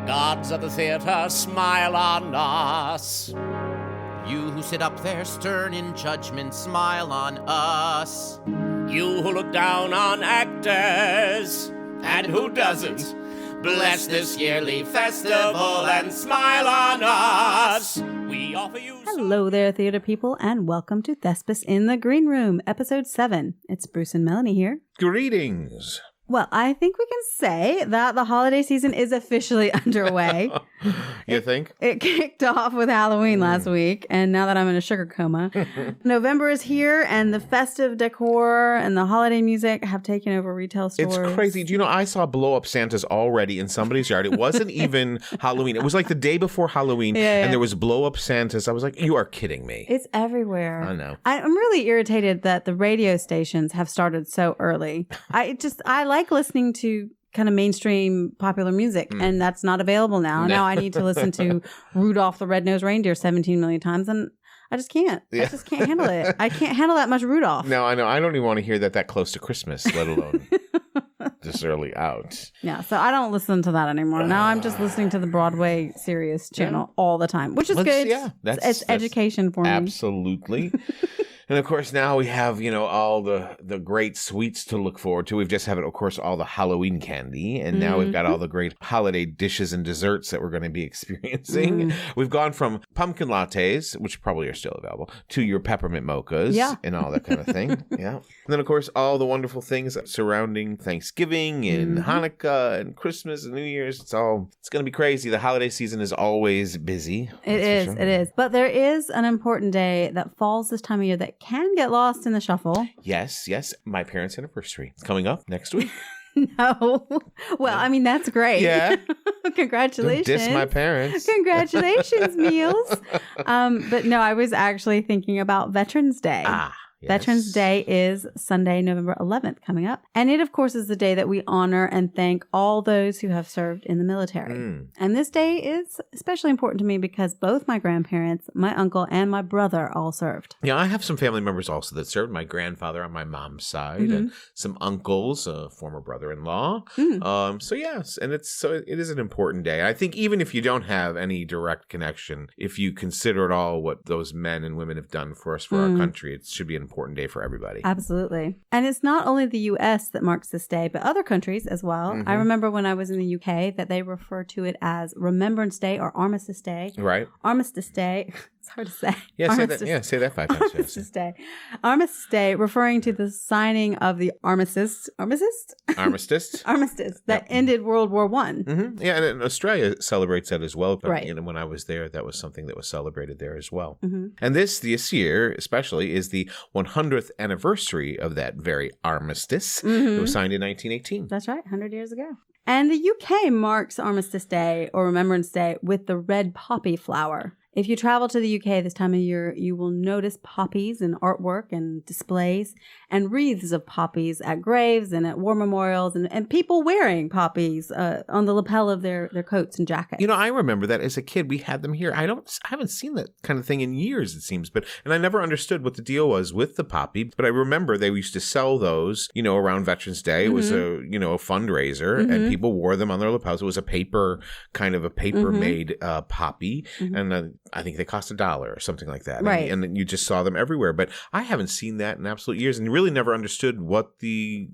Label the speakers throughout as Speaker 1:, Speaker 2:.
Speaker 1: Gods of the theater, smile on us.
Speaker 2: You who sit up there stern in judgment, smile on us.
Speaker 1: You who look down on actors, and who doesn't, bless this yearly festival and smile on us. We offer you...
Speaker 3: Hello there, theater people, and welcome to Thespis in the Green Room, episode 7. It's Bruce and Melanie here.
Speaker 4: Greetings.
Speaker 3: Well, I think we can say that the holiday season is officially underway.
Speaker 4: You think?
Speaker 3: It kicked off with Halloween last week, and now that I'm in a sugar coma, November is here, and the festive decor and the holiday music have taken over retail stores.
Speaker 4: It's crazy. Do you know, I saw blow-up Santas already in somebody's yard. It wasn't even Halloween. It was like the day before Halloween, and there was blow-up Santas. I was like, you are kidding me.
Speaker 3: It's everywhere.
Speaker 4: I know.
Speaker 3: I'm really irritated that the radio stations have started so early. I like listening to kind of mainstream popular music, and that's not available now. Now I need to listen to Rudolph the Red-Nosed Reindeer 17 million times, and I just can't. I just can't handle it. I can't handle that much Rudolph.
Speaker 4: No, I know. I don't even want to hear that close to Christmas, let alone this early out.
Speaker 3: Yeah, so I don't listen to that anymore. Now I'm just listening to the Broadway Sirius channel all the time, which is good.
Speaker 4: Yeah,
Speaker 3: it's education for me.
Speaker 4: Absolutely. And of course, now we have, all the great sweets to look forward to. We've just had, of course, all the Halloween candy. And now we've got all the great holiday dishes and desserts that we're going to be experiencing. We've gone from pumpkin lattes, which probably are still available, to your peppermint mochas and all that kind of thing. Yeah. And then, of course, all the wonderful things surrounding Thanksgiving and Hanukkah and Christmas and New Year's. It's going to be crazy. The holiday season is always busy.
Speaker 3: It is. But there is an important day that falls this time of year that can get lost in the shuffle.
Speaker 4: Yes. My parents' anniversary. It's coming up next week.
Speaker 3: No. Well, I mean, that's great.
Speaker 4: Yeah.
Speaker 3: Congratulations.
Speaker 4: Don't diss my parents.
Speaker 3: Congratulations, Meals. But no, I was actually thinking about Veterans Day.
Speaker 4: Yes.
Speaker 3: Veterans Day is Sunday, November 11th, coming up. And it, of course, is the day that we honor and thank all those who have served in the military. And this day is especially important to me because both my grandparents, my uncle, and my brother all served.
Speaker 4: Yeah, I have some family members also that served. My grandfather on my mom's side and some uncles, a former brother-in-law. So yes, and it is an important day. I think even if you don't have any direct connection, if you consider it all what those men and women have done for us, for our country, it should be an important day for everybody.
Speaker 3: Absolutely. And it's not only the U.S. that marks this day, but other countries as well. I remember when I was in the U.K. that they refer to it as Remembrance Day or Armistice Day.
Speaker 4: Right.
Speaker 3: Armistice Day. It's hard to say.
Speaker 4: Yeah, say that. Yeah, say that 5 times.
Speaker 3: Armistice Day. Armistice Day, referring to the signing of the armistice that ended World War I.
Speaker 4: Yeah, and Australia celebrates that as well. But,
Speaker 3: right.
Speaker 4: When I was there, that was something that was celebrated there as well. And this year, especially, is the 100th anniversary of that very armistice. It was signed in 1918.
Speaker 3: That's right, 100 years ago. And the UK marks Armistice Day or Remembrance Day with the red poppy flower. If you travel to the UK this time of year, you will notice poppies and artwork and displays and wreaths of poppies at graves and at war memorials and people wearing poppies on the lapel of their coats and jackets.
Speaker 4: I remember that as a kid. We had them here. I haven't seen that kind of thing in years, it seems. And I never understood what the deal was with the poppy. But I remember they used to sell those, around Veterans Day. It was a fundraiser and people wore them on their lapels. It was a paper made poppy. And I think they cost $1 or something like that.
Speaker 3: Right.
Speaker 4: And you just saw them everywhere. But I haven't seen that in absolute years and really never understood what the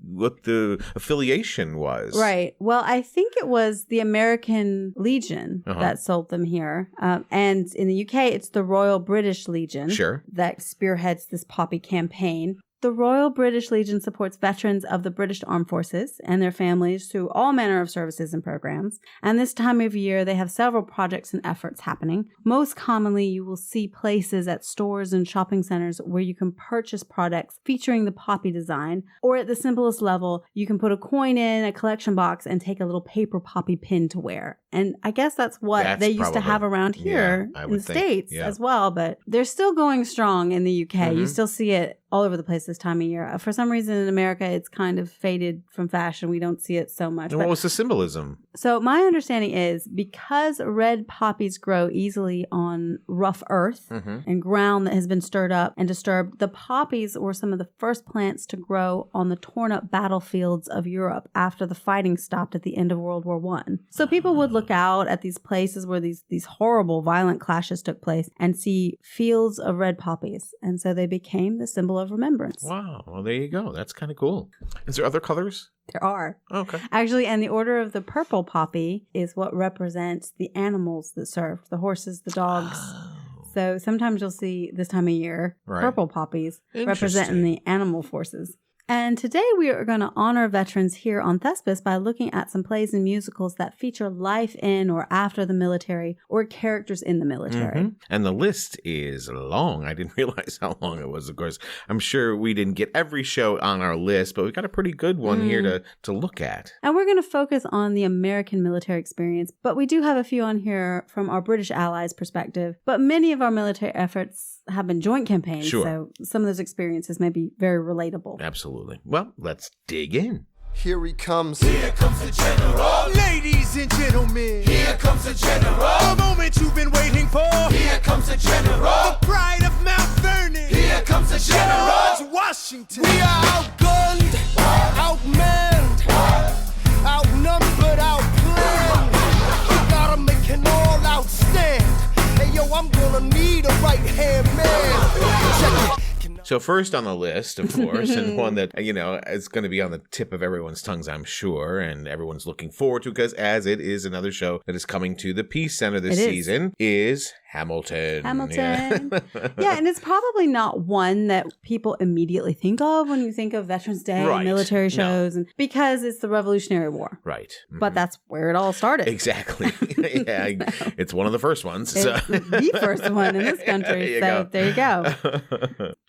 Speaker 4: affiliation was.
Speaker 3: Right. Well, I think it was the American Legion that sold them here. And in the UK, it's the Royal British Legion that spearheads this poppy campaign. The Royal British Legion supports veterans of the British Armed Forces and their families through all manner of services and programs. And this time of year, they have several projects and efforts happening. Most commonly, you will see places at stores and shopping centers where you can purchase products featuring the poppy design, or at the simplest level, you can put a coin in a collection box and take a little paper poppy pin to wear. And I guess that's what they used to have around here in the States as well, but they're still going strong in the UK. You still see it all over the place this time of year. For some reason in America, it's kind of faded from fashion. We don't see it so much.
Speaker 4: And what was the symbolism?
Speaker 3: So my understanding is because red poppies grow easily on rough earth and ground that has been stirred up and disturbed, the poppies were some of the first plants to grow on the torn up battlefields of Europe after the fighting stopped at the end of World War I. So people would look out at these places where these horrible violent clashes took place and see fields of red poppies. And so they became the symbol of remembrance.
Speaker 4: Wow. Well, there you go. That's kind of cool. Is there other colors?
Speaker 3: There are.
Speaker 4: Okay.
Speaker 3: Actually, and the order of the purple poppy is what represents the animals that served, the horses, the dogs.
Speaker 4: Oh.
Speaker 3: So sometimes you'll see this time of year purple poppies representing the animal forces. And today we are going to honor veterans here on Thespis by looking at some plays and musicals that feature life in or after the military or characters in the military.
Speaker 4: And the list is long. I didn't realize how long it was, of course. I'm sure we didn't get every show on our list, but we got a pretty good one here to look at.
Speaker 3: And we're going to focus on the American military experience, but we do have a few on here from our British allies' perspective. But many of our military efforts have been joint campaigns, so some of those experiences may be very relatable.
Speaker 4: Absolutely. Well, let's dig in.
Speaker 5: Here he comes.
Speaker 6: Here comes the general.
Speaker 5: Ladies and gentlemen.
Speaker 6: Here comes the general.
Speaker 5: The moment you've been waiting for.
Speaker 6: Here comes the general.
Speaker 5: The pride of Mount Vernon.
Speaker 6: Here comes the general.
Speaker 5: George Washington. We are outgunned, outmanned, outnumbered, outplanned. We gotta make an all-out stand. Hey, yo, I'm gonna need a right-hand man. Check it.
Speaker 4: So first on the list, of course, and one that, is going to be on the tip of everyone's tongues, I'm sure, and everyone's looking forward to, because as it is another show that is coming to the Peace Center this season, is Hamilton.
Speaker 3: Yeah, and it's probably not one that people immediately think of when you think of Veterans Day and military shows, and because it's the Revolutionary War.
Speaker 4: Right.
Speaker 3: But that's where it all started.
Speaker 4: Exactly. It's one of the first ones.
Speaker 3: It's the first one in this country. There you go.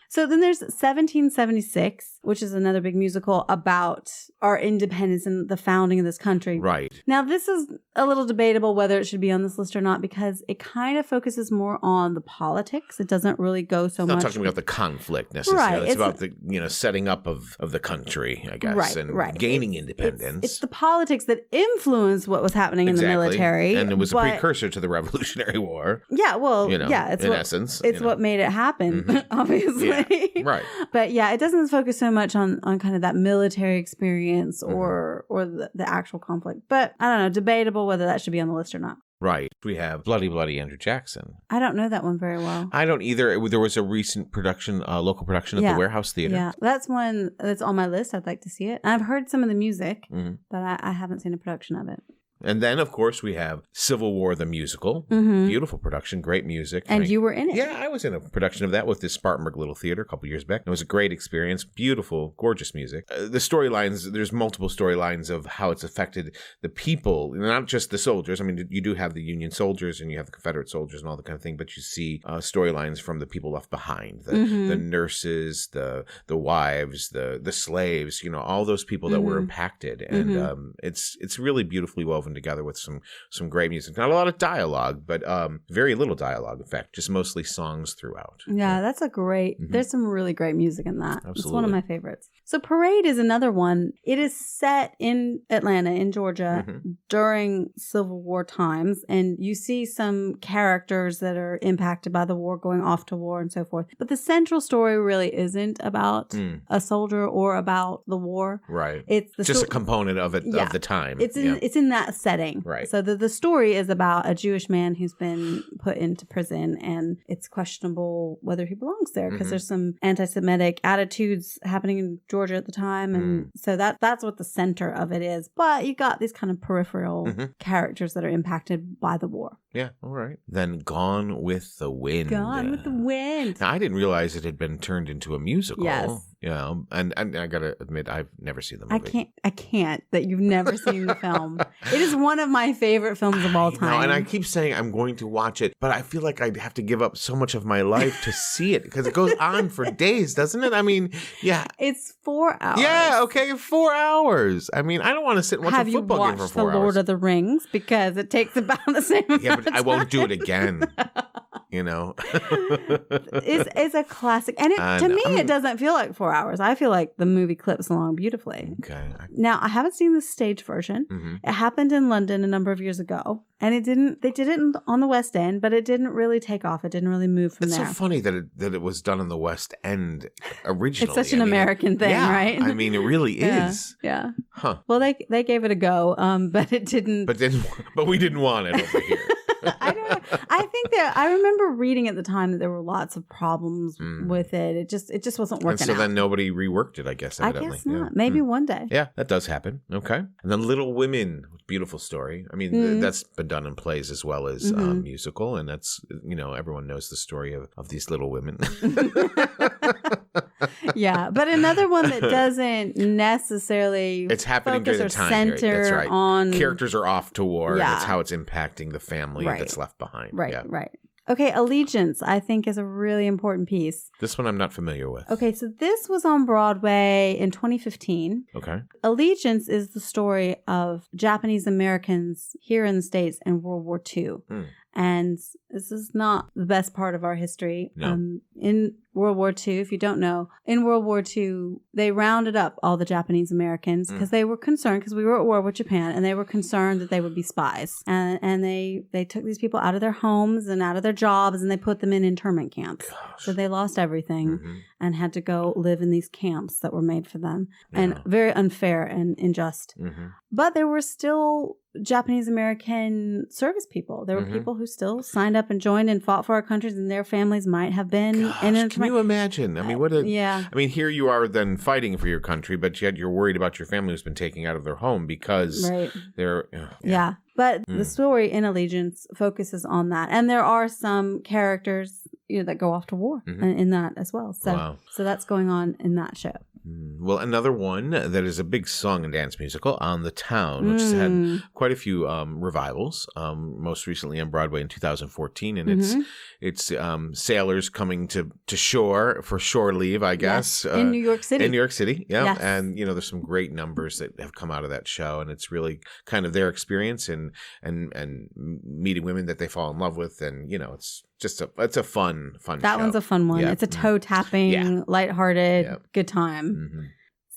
Speaker 3: So then there's 1776, which is another big musical about our independence and the founding of this country.
Speaker 4: Right.
Speaker 3: Now, this is a little debatable whether it should be on this list or not, because it kind of focuses more on the politics. It doesn't really go so much.
Speaker 4: It's not talking about the conflict necessarily.
Speaker 3: Right.
Speaker 4: It's about the setting up of the country, I guess, gaining independence.
Speaker 3: It's the politics that influenced what was happening in the military.
Speaker 4: And it was a precursor to the Revolutionary War.
Speaker 3: Yeah, well, it's
Speaker 4: in essence.
Speaker 3: It's what made it happen, obviously.
Speaker 4: Yeah. Right.
Speaker 3: But yeah, it doesn't focus so much on kind of that military experience or the actual conflict. But I don't know, debatable whether that should be on the list or not.
Speaker 4: Right. We have Bloody Bloody Andrew Jackson.
Speaker 3: I don't know that one very well.
Speaker 4: I don't either. There was a recent production, local production at the Warehouse Theater.
Speaker 3: Yeah, that's one that's on my list. I'd like to see it. And I've heard some of the music, but I haven't seen a production of it.
Speaker 4: And then, of course, we have Civil War the Musical. Beautiful production, great music.
Speaker 3: And you were in it.
Speaker 4: Yeah, I was in a production of that with the Spartanburg Little Theater a couple years back. It was a great experience. Beautiful, gorgeous music. The storylines, there's multiple storylines of how it's affected the people, not just the soldiers. I mean, you do have the Union soldiers and you have the Confederate soldiers and all that kind of thing, but you see storylines from the people left behind. The nurses, the wives, the slaves, all those people that were impacted. And it's really beautifully woven together with some great music. Not a lot of dialogue, but very little dialogue, in fact, just mostly songs throughout.
Speaker 3: Yeah, that's a great, there's some really great music in that. Absolutely. It's one of my favorites. So Parade is another one. It is set in Atlanta, in Georgia, during Civil War times, and you see some characters that are impacted by the war going off to war and so forth. But the central story really isn't about a soldier or about the war.
Speaker 4: Right.
Speaker 3: It's
Speaker 4: just a component of it, of the time.
Speaker 3: It's in that setting.
Speaker 4: Right.
Speaker 3: So the story is about a Jewish man who's been put into prison, and it's questionable whether he belongs there because there's some anti-Semitic attitudes happening in Georgia at the time. And so that's what the center of it is. But you got these kind of peripheral characters that are impacted by the war.
Speaker 4: Yeah, all right. Then Gone with the Wind.
Speaker 3: Gone with the Wind.
Speaker 4: Now, I didn't realize it had been turned into a musical.
Speaker 3: Yes.
Speaker 4: And I gotta admit, I've never seen the movie.
Speaker 3: I can't that you've never seen the film. It is one of my favorite films of all time.
Speaker 4: And I keep saying I'm going to watch it, but I feel like I'd have to give up so much of my life to see it because it goes on for days, doesn't it? I mean, yeah.
Speaker 3: It's 4 hours.
Speaker 4: Yeah, okay, 4 hours. I mean, I don't want to sit and watch a football game for 4 hours.
Speaker 3: Have you watched The Lord of the Rings? Because it takes about the same amount
Speaker 4: but I won't do it again. you know.
Speaker 3: It's a classic. And to me, it doesn't feel like 4 hours. I feel like the movie clips along beautifully.
Speaker 4: Okay.
Speaker 3: Now, I haven't seen the stage version.
Speaker 4: Mm-hmm.
Speaker 3: It happened in London a number of years ago. And they did it on the West End, but it didn't really take off. It didn't really move from there.
Speaker 4: It's so funny that it was done in the West End originally.
Speaker 3: It's such an American thing, right?
Speaker 4: I mean, it really is.
Speaker 3: Yeah.
Speaker 4: Huh.
Speaker 3: Well, they gave it a go, but it didn't.
Speaker 4: But we didn't want it over here.
Speaker 3: I don't know. I think that I remember reading at the time that there were lots of problems with it. It just wasn't working.
Speaker 4: And so then nobody reworked it, I guess. Evidently.
Speaker 3: I guess not.
Speaker 4: Yeah.
Speaker 3: Maybe one day.
Speaker 4: Yeah, that does happen. Okay. And then Little Women, beautiful story. I mean, that's been done in plays as well as musical, and that's everyone knows the story of these little women.
Speaker 3: Yeah, but another one that doesn't necessarily
Speaker 4: it's happening
Speaker 3: focus
Speaker 4: during
Speaker 3: or
Speaker 4: the time
Speaker 3: center
Speaker 4: period. That's right.
Speaker 3: on
Speaker 4: Characters are off to war,
Speaker 3: Yeah.
Speaker 4: and it's how it's impacting the family that's left behind.
Speaker 3: Right,
Speaker 4: Yeah.
Speaker 3: right. Okay, Allegiance, I think, is a really important piece.
Speaker 4: This one I'm not familiar with.
Speaker 3: Okay, so this was on Broadway in 2015.
Speaker 4: Okay.
Speaker 3: Allegiance is the story of Japanese Americans here in the States in World War II. And this is not the best part of our history.
Speaker 4: No.
Speaker 3: In World War II, if you don't know, in World War II, they rounded up all the Japanese Americans because they were concerned, because we were at war with Japan, and they were concerned that they would be spies. And they took these people out of their homes and out of their jobs, and they put them in internment camps.
Speaker 4: Gosh.
Speaker 3: So they lost everything and had to go live in these camps that were made for them. And
Speaker 4: Yeah.
Speaker 3: very unfair and unjust. But there were still Japanese American service people. There were people who still signed up and joined and fought for our countries, and their families might have been in an
Speaker 4: Can you imagine? I mean, what a
Speaker 3: yeah.
Speaker 4: I mean, here you are then fighting for your country, but yet you're worried about your family who's been taken out of their home because
Speaker 3: Right.
Speaker 4: they're
Speaker 3: Yeah. But the story in Allegiance focuses on that. And there are some characters that go off to war in that as well. So
Speaker 4: Wow.
Speaker 3: so that's going on in that show.
Speaker 4: Well, another one that is a big song and dance musical, On the Town, which has had quite a few revivals, most recently on Broadway in 2014. And it's sailors coming to shore for shore leave, I guess.
Speaker 3: Yes. In New York City.
Speaker 4: In New York City, yeah.
Speaker 3: Yes.
Speaker 4: And, there's some great numbers that have come out of that show. And it's really kind of their experience and meeting women that they fall in love with. And, it's just it's a fun
Speaker 3: That
Speaker 4: show.
Speaker 3: one's a fun one.
Speaker 4: Yeah.
Speaker 3: It's a toe-tapping, lighthearted, good time.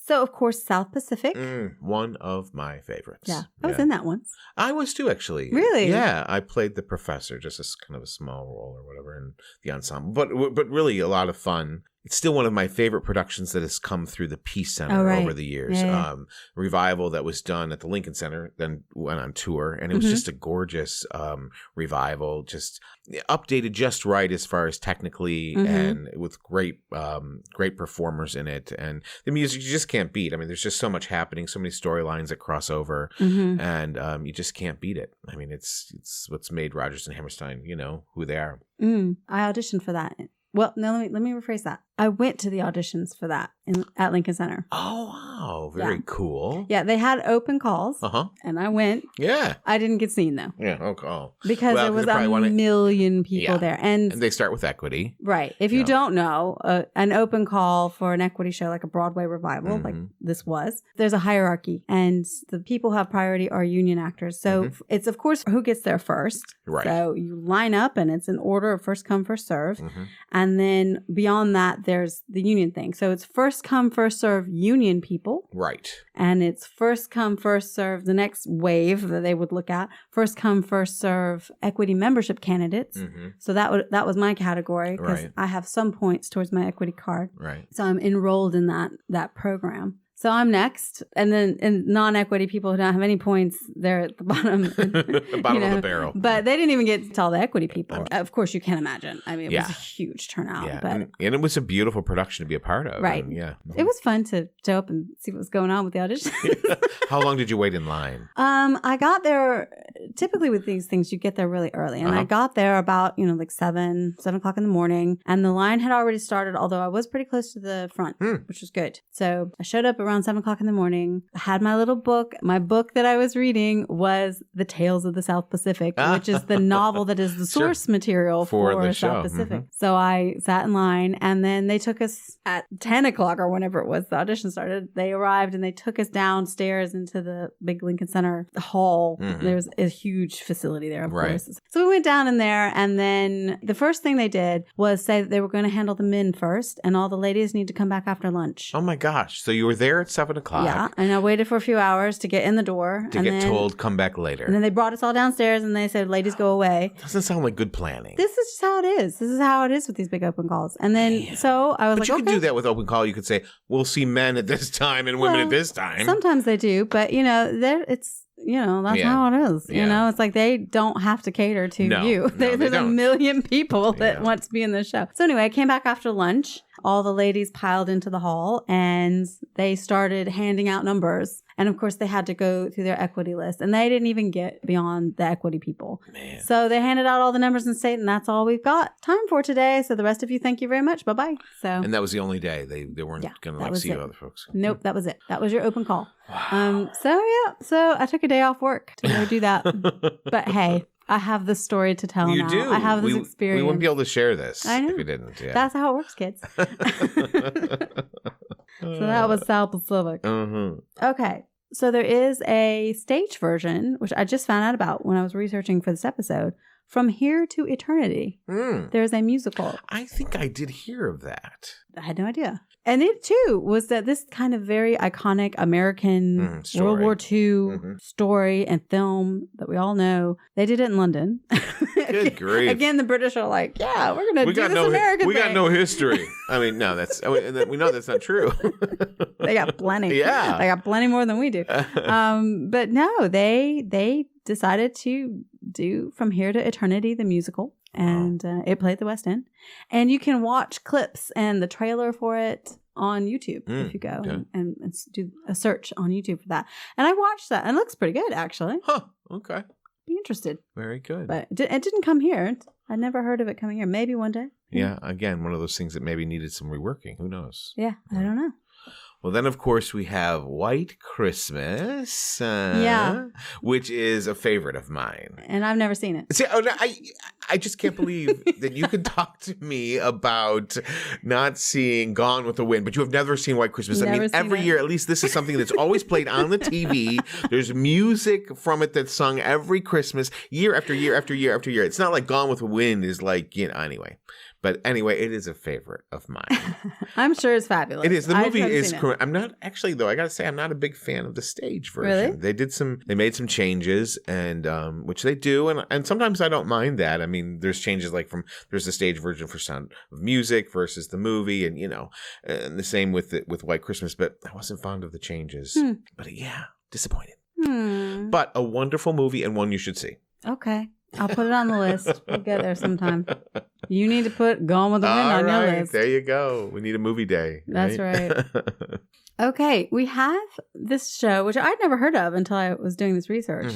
Speaker 3: So, of course, South Pacific.
Speaker 4: One of my favorites.
Speaker 3: Yeah. I was in that once.
Speaker 4: I was too, actually.
Speaker 3: Really?
Speaker 4: Yeah. I played the professor, just as kind of a small role or whatever in the ensemble. But really a lot of fun. It's still one of my favorite productions that has come through the Peace Center over the years.
Speaker 3: Yeah.
Speaker 4: Revival that was done at the Lincoln Center, then went on tour. And it was just a gorgeous revival, just updated just right as far as technically and with great performers in it. And the music you just can't beat. I mean, there's just so much happening, so many storylines that cross over. And you just can't beat it. I mean, it's what's made Rodgers and Hammerstein, who they are.
Speaker 3: I auditioned for that. Well, no, let me rephrase that. I went to the auditions for that at Lincoln Center.
Speaker 4: Oh, wow. Very cool.
Speaker 3: Yeah, they had open calls. And I went.
Speaker 4: Yeah.
Speaker 3: I didn't get seen, though.
Speaker 4: Yeah. Okay. Oh.
Speaker 3: Because there was a million people there. And
Speaker 4: they start with equity.
Speaker 3: Right. If you don't know, an open call for an equity show, like a Broadway revival, like this was, there's a hierarchy. And the people who have priority are union actors. So it's, of course, who gets there first.
Speaker 4: Right.
Speaker 3: So you line up, and it's an order of first come, first serve. And then beyond that, there's the union thing. So it's first come, first serve union people.
Speaker 4: Right.
Speaker 3: And it's first come, first serve, the next wave that they would look at, first come, first serve equity membership candidates. So that was my category, because I have some points towards my equity card.
Speaker 4: Right.
Speaker 3: So I'm enrolled in that program. So I'm next. And then non-equity people who don't have any points, they're at the bottom.
Speaker 4: The bottom of the barrel.
Speaker 3: But they didn't even get to all the equity people. Of course, you can imagine. I mean, it was a huge turnout.
Speaker 4: Yeah.
Speaker 3: But
Speaker 4: And it was a beautiful production to be a part of.
Speaker 3: Right.
Speaker 4: And
Speaker 3: it was fun to show up and see what was going on with the audition.
Speaker 4: How long did you wait in line?
Speaker 3: I got there, typically with these things, you get there really early. And I got there about, like 7 o'clock in the morning. And the line had already started, although I was pretty close to the front, which was good. So I showed up around around 7 o'clock in the morning. I had my little book. My book that I was reading was The Tales of the South Pacific, which is the novel that is the source material for
Speaker 4: the
Speaker 3: South
Speaker 4: show.
Speaker 3: Pacific. So I sat in line, and then they took us at 10 o'clock or whenever it was the audition started. They arrived and they took us downstairs into the big Lincoln Center hall. There's a huge facility there, of course. So we went down in there, and then the first thing they did was say that they were going to handle the men first, and all the ladies need to come back after lunch.
Speaker 4: Oh my gosh. So you were there at 7 o'clock.
Speaker 3: Yeah. And I waited for a few hours to get in the door.
Speaker 4: To get told, come back later.
Speaker 3: And then they brought us all downstairs and they said, ladies, go away.
Speaker 4: Doesn't sound like good planning.
Speaker 3: This is just how it is. This is how it is with these big open calls. And then, so I was
Speaker 4: but you could do that with open call. You could say, we'll see men at this time and women at this time.
Speaker 3: Sometimes they do, but it's, that's how it is. You know, it's like they don't have to cater to you. There's a million people that want to be in this show. So anyway, I came back after lunch. All the ladies piled into the hall and they started handing out numbers. And of course, they had to go through their equity list, and they didn't even get beyond the equity people. Man. So they handed out all the numbers and state, and that's all we've got time for today. So the rest of you, thank you very much. Bye-bye.
Speaker 4: And that was the only day. They weren't going to see other folks.
Speaker 3: Nope, that was it. That was your open call. Wow. So I took a day off work to go do that. But hey, I have this story to tell now.
Speaker 4: You do.
Speaker 3: I have this experience.
Speaker 4: We wouldn't be able to share this
Speaker 3: if
Speaker 4: we didn't. Yeah.
Speaker 3: That's how it works, kids. So that was South Pacific. Okay. So there is a stage version, which I just found out about when I was researching for this episode. From Here to Eternity. There's a musical.
Speaker 4: I think I did hear of that.
Speaker 3: I had no idea. And it, too, was that this kind of very iconic American World War II story and film that we all know. They did it in London.
Speaker 4: Good grief.
Speaker 3: Again, the British are like, yeah, we're going to do this American thing.
Speaker 4: We got no history. I mean, no, we know that's not true.
Speaker 3: They got plenty.
Speaker 4: Yeah.
Speaker 3: They got plenty more than we do. But no, they decided to do From Here to Eternity, the musical. And it played at the West End. And you can watch clips and the trailer for it on YouTube if you go and do a search on YouTube for that. And I watched that. And it looks pretty good, actually.
Speaker 4: Huh. Okay.
Speaker 3: Be interested.
Speaker 4: Very good.
Speaker 3: But it didn't come here. I never heard of it coming here. Maybe one day.
Speaker 4: Yeah. Again, one of those things that maybe needed some reworking. Who knows?
Speaker 3: Yeah. I don't know.
Speaker 4: Well, then, of course, we have White Christmas, which is a favorite of mine.
Speaker 3: And I've never seen it.
Speaker 4: See, I just can't believe that you can talk to me about not seeing Gone with the Wind, but you have never seen White Christmas. I mean, every year, at least this is something that's always played on the TV. There's music from it that's sung every Christmas, year after year after year after year. It's not like Gone with the Wind is like, anyway. But anyway, it is a favorite of mine.
Speaker 3: I'm sure it's fabulous.
Speaker 4: It is. The movie is. I'm not actually, though. I got to say, I'm not a big fan of the stage version. Really? They made some changes, and which they do, and sometimes I don't mind that. I mean, there's changes there's the stage version for Sound of Music versus the movie, and and the same with White Christmas. But I wasn't fond of the changes. But disappointed. But a wonderful movie and one you should see.
Speaker 3: Okay. I'll put it on the list. We'll get there sometime. You need to put Gone with the Wind on your list.
Speaker 4: There you go. We need a movie day.
Speaker 3: That's right. Okay. We have this show, which I'd never heard of until I was doing this research.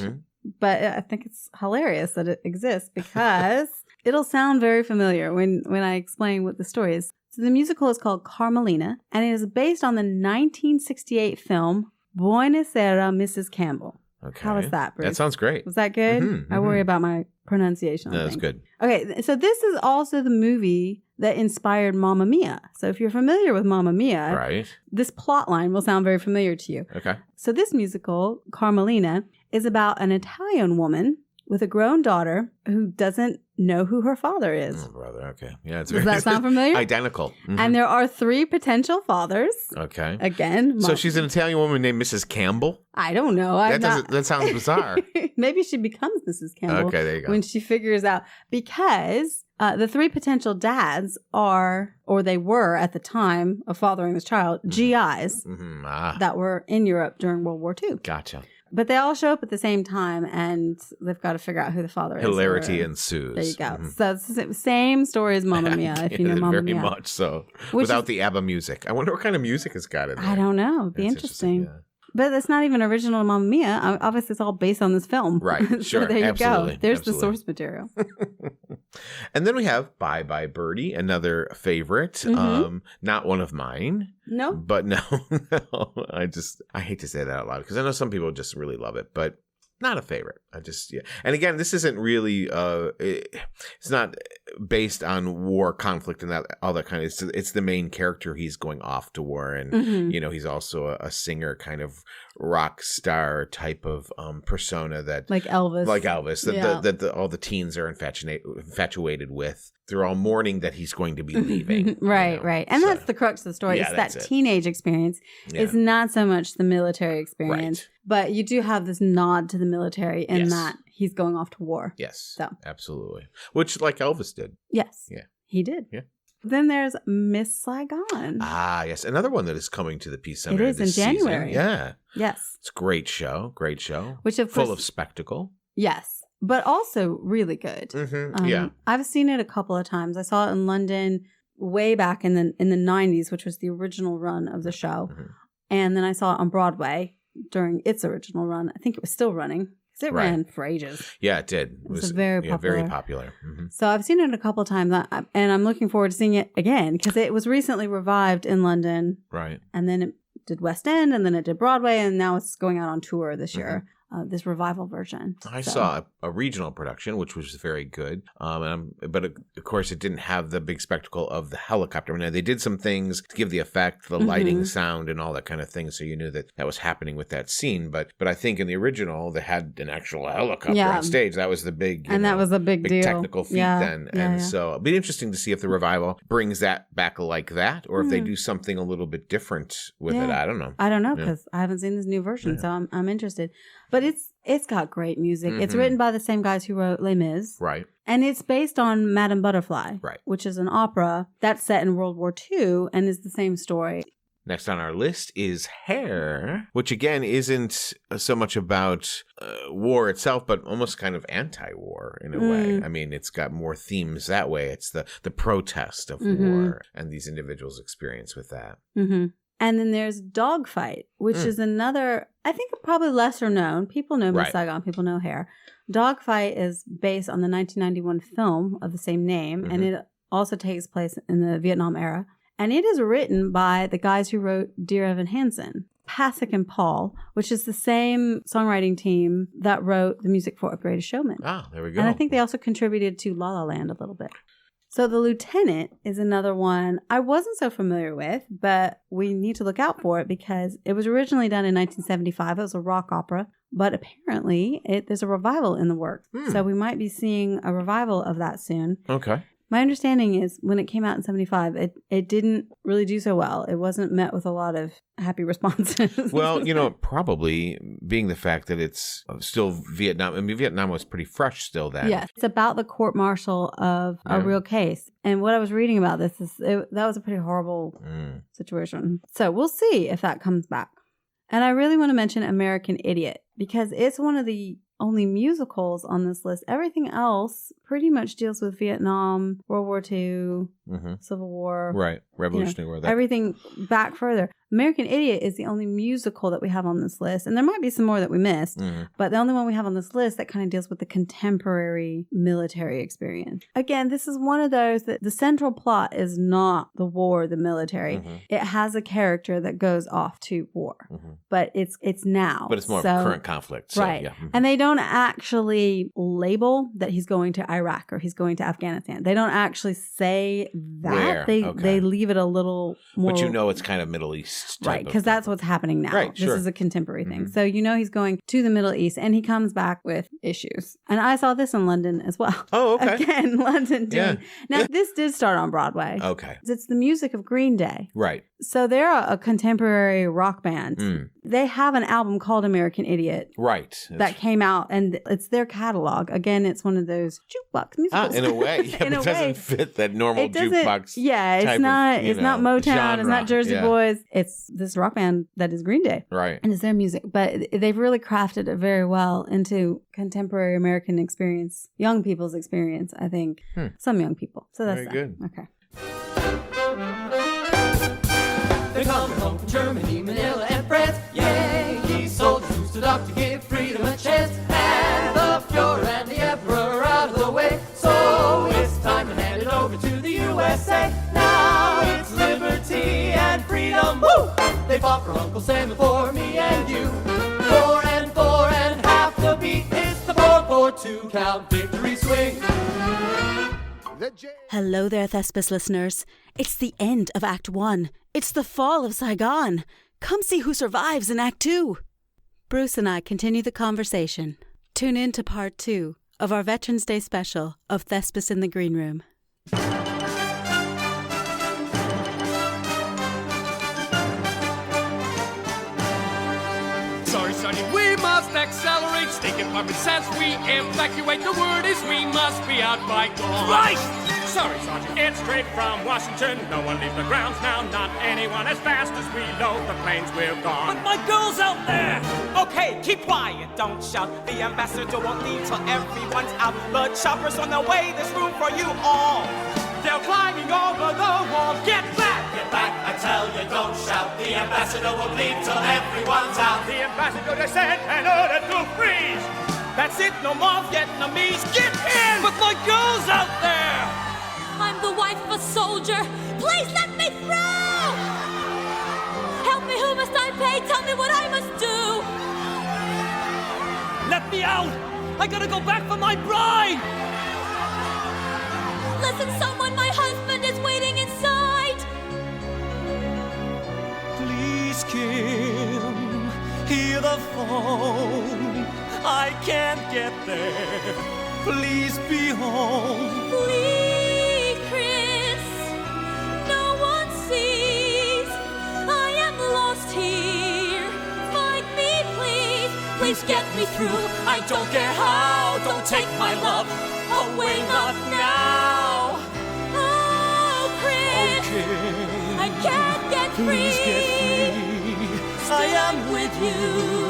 Speaker 3: But I think it's hilarious that it exists because it'll sound very familiar when I explain what the story is. So the musical is called Carmelina, and it is based on the 1968 film Buenos Aires, Mrs. Campbell.
Speaker 4: Okay.
Speaker 3: How was that, Bruce?
Speaker 4: That sounds great.
Speaker 3: Was that good? I worry about my pronunciation.
Speaker 4: No, that's good.
Speaker 3: Okay, so this is also the movie that inspired Mamma Mia. So if you're familiar with Mamma Mia, this plot line will sound very familiar to you.
Speaker 4: Okay.
Speaker 3: So this musical, Carmelina, is about an Italian woman with a grown daughter who doesn't know who her father is.
Speaker 4: Oh, brother. Okay. Yeah.
Speaker 3: Does that sound familiar?
Speaker 4: Identical.
Speaker 3: And there are 3 potential fathers.
Speaker 4: Okay.
Speaker 3: Again.
Speaker 4: So she's an Italian woman named Mrs. Campbell?
Speaker 3: I don't know.
Speaker 4: That sounds bizarre.
Speaker 3: Maybe she becomes Mrs. Campbell.
Speaker 4: Okay, there you go.
Speaker 3: When she figures out. Because the 3 potential dads are, or they were at the time of fathering this child, GIs that were in Europe during World War II.
Speaker 4: Gotcha.
Speaker 3: But they all show up at the same time, and they've got to figure out who the father is.
Speaker 4: Hilarity ensues.
Speaker 3: There you go. So it's the same story as Mamma Mia, if you know Mamma Mia.
Speaker 4: Very much so. Without the ABBA music. I wonder what kind of music it's got in there.
Speaker 3: I don't know. It'd be interesting. Yeah. But it's not even original to Mamma Mia. Obviously, it's all based on this film.
Speaker 4: Right. Sure.
Speaker 3: So there you
Speaker 4: Absolutely.
Speaker 3: go. There's the source material.
Speaker 4: And then we have Bye Bye Birdie, another favorite. Not one of mine.
Speaker 3: No.
Speaker 4: But no. I hate to say that out loud because I know some people just really love it, but not a favorite. And again, this isn't really, it's not based on war, conflict, and all that kind of, it's the main character. He's going off to war, and, he's also a singer, kind of rock star type of persona that.
Speaker 3: Like Elvis.
Speaker 4: That all the teens are infatuated with. They're all mourning that he's going to be leaving.
Speaker 3: Right. And that's the crux of the story.
Speaker 4: Yeah,
Speaker 3: it's that teenage experience. Yeah. It's not so much the military experience, but you do have this nod to the military in that he's going off to war.
Speaker 4: Yes,
Speaker 3: so.
Speaker 4: Absolutely. Which, like Elvis did.
Speaker 3: Yes.
Speaker 4: Yeah.
Speaker 3: He did.
Speaker 4: Yeah.
Speaker 3: Then there's Miss Saigon.
Speaker 4: Ah, yes. Another one that is coming to the Peace Center.
Speaker 3: It is in January.
Speaker 4: Season. Yeah.
Speaker 3: Yes.
Speaker 4: It's a great show.
Speaker 3: Which, of course,
Speaker 4: full of spectacle.
Speaker 3: Yes. But also really good.
Speaker 4: Yeah.
Speaker 3: I've seen it a couple of times. I saw it in London way back in the 90s, which was the original run of the show. And then I saw it on Broadway during its original run. I think it was still running because it ran for ages.
Speaker 4: Yeah, it did.
Speaker 3: It was very popular.
Speaker 4: Very popular.
Speaker 3: So I've seen it a couple of times, and I'm looking forward to seeing it again because it was recently revived in London.
Speaker 4: Right.
Speaker 3: And then it did West End, and then it did Broadway, and now it's going out on tour this year. This revival version.
Speaker 4: I saw a regional production, which was very good. But of course, it didn't have the big spectacle of the helicopter. I mean, they did some things to give the effect, the lighting, sound, and all that kind of thing, so you knew that was happening with that scene. But I think in the original, they had an actual helicopter on stage. That was the big,
Speaker 3: that was a big deal,
Speaker 4: technical feat then. So it'll be interesting to see if the revival brings that back like that, or if they do something a little bit different with it. I don't know.
Speaker 3: I don't know because I haven't seen this new version, so I'm interested. But it's got great music. It's written by the same guys who wrote Les Mis.
Speaker 4: Right.
Speaker 3: And it's based on Madame Butterfly.
Speaker 4: Right.
Speaker 3: Which is an opera that's set in World War II and is the same story.
Speaker 4: Next on our list is Hair, which again isn't so much about war itself, but almost kind of anti-war in a way. I mean, it's got more themes that way. It's the protest of war and these individuals' experience with that.
Speaker 3: And then there's Dogfight, which is another, I think, probably lesser known. People know Miss Saigon, people know Hair. Dogfight is based on the 1991 film of the same name, and it also takes place in the Vietnam era. And it is written by the guys who wrote Dear Evan Hansen, Pasek and Paul, which is the same songwriting team that wrote the music for A Greatest Showman.
Speaker 4: Ah, there we go.
Speaker 3: And I think they also contributed to La La Land a little bit. So The Lieutenant is another one I wasn't so familiar with, but we need to look out for it because it was originally done in 1975. It was a rock opera, but apparently there's a revival in the works. So we might be seeing a revival of that soon.
Speaker 4: Okay.
Speaker 3: My understanding is when it came out in 75, it didn't really do so well. It wasn't met with a lot of happy responses.
Speaker 4: Well, probably being the fact that it's still Vietnam. I mean, Vietnam was pretty fresh still then.
Speaker 3: Yes. It's about the court-martial of a real case. And what I was reading about this is that was a pretty horrible situation. So we'll see if that comes back. And I really want to mention American Idiot because it's one of the only musicals on this list. Everything else pretty much deals with Vietnam, World War II, Civil War.
Speaker 4: Right. Revolutionary War.
Speaker 3: Everything back further. American Idiot is the only musical that we have on this list. And there might be some more that we missed, but the only one we have on this list that kind of deals with the contemporary military experience. Again, this is one of those that the central plot is not the war, the military. It has a character that goes off to war, but it's now.
Speaker 4: But it's more of a current conflict. So,
Speaker 3: right. Yeah. And they don't actually label that he's going to Iraq or he's going to Afghanistan. They don't actually say that. They leave it a little more.
Speaker 4: But it's kind of Middle East.
Speaker 3: Right, because that's what's happening now.
Speaker 4: Right,
Speaker 3: this is a contemporary thing. So he's going to the Middle East and he comes back with issues. And I saw this in London as well.
Speaker 4: Oh, okay.
Speaker 3: Again, London. Now, this did start on Broadway.
Speaker 4: Okay.
Speaker 3: It's the music of Green Day.
Speaker 4: Right.
Speaker 3: So they're a contemporary rock band. They have an album called American Idiot.
Speaker 4: Right.
Speaker 3: That came out, and it's their catalog. Again, it's one of those jukebox musicals.
Speaker 4: In a way. Yeah, it doesn't fit that normal jukebox.
Speaker 3: Yeah, it's not Motown,
Speaker 4: genre.
Speaker 3: it's not Jersey Boys. It's this rock band that is Green Day.
Speaker 4: Right.
Speaker 3: And it's their music. But they've really crafted it very well into contemporary American experience, young people's experience, I think. Some young people. So that's
Speaker 4: very good.
Speaker 3: Okay.
Speaker 6: They're coming home from Germany, Manila, and France. Yankee soldiers who stood up to give freedom a chance. And the Fuhrer and the Emperor out of the way. So it's for Uncle Sam and for me and you. 4 and half the beat is the 4-4-2 count victory swing.
Speaker 7: Hello there, Thespis listeners. It's the end of Act 1. It's the fall of Saigon. Come see who survives in Act 2. Bruce and I continue the conversation. Tune in to Part 2 of our Veterans Day special of Thespis in the Green Room.
Speaker 8: Sorry, Sonny, we must accelerate. State Department says we evacuate. The word is we must be out by dawn.
Speaker 1: Right! Sorry, Sergeant, it's straight from Washington. No one leaves the grounds now, not anyone. As fast as we load the planes, we're gone.
Speaker 6: But my girl's out there! Okay, keep quiet, don't shout. The ambassador won't leave till everyone's out. The chopper's on the way, there's room for you all. They're climbing over the wall. Get back!
Speaker 1: Get back, I tell you, don't shout. The ambassador won't leave till everyone's out. The ambassador just sent an order to freeze.
Speaker 6: That's it, no more Vietnamese. Get in! But my girl's out there!
Speaker 9: I'm the wife of a soldier. Please let me through! Help me, who must I pay? Tell me what I must do.
Speaker 6: Let me out! I gotta go back for my bride!
Speaker 9: Listen, someone, my husband is waiting inside.
Speaker 6: Please, Kim, hear the phone. I can't get there. Please be home.
Speaker 9: Please, Chris. No one sees. I am lost here. Find me, please. Please get me through. I don't care how. Don't take my love away, not now. Oh, Chris.
Speaker 6: Okay.
Speaker 9: I can't get
Speaker 6: Please
Speaker 9: free.
Speaker 6: get free.
Speaker 9: I am with you.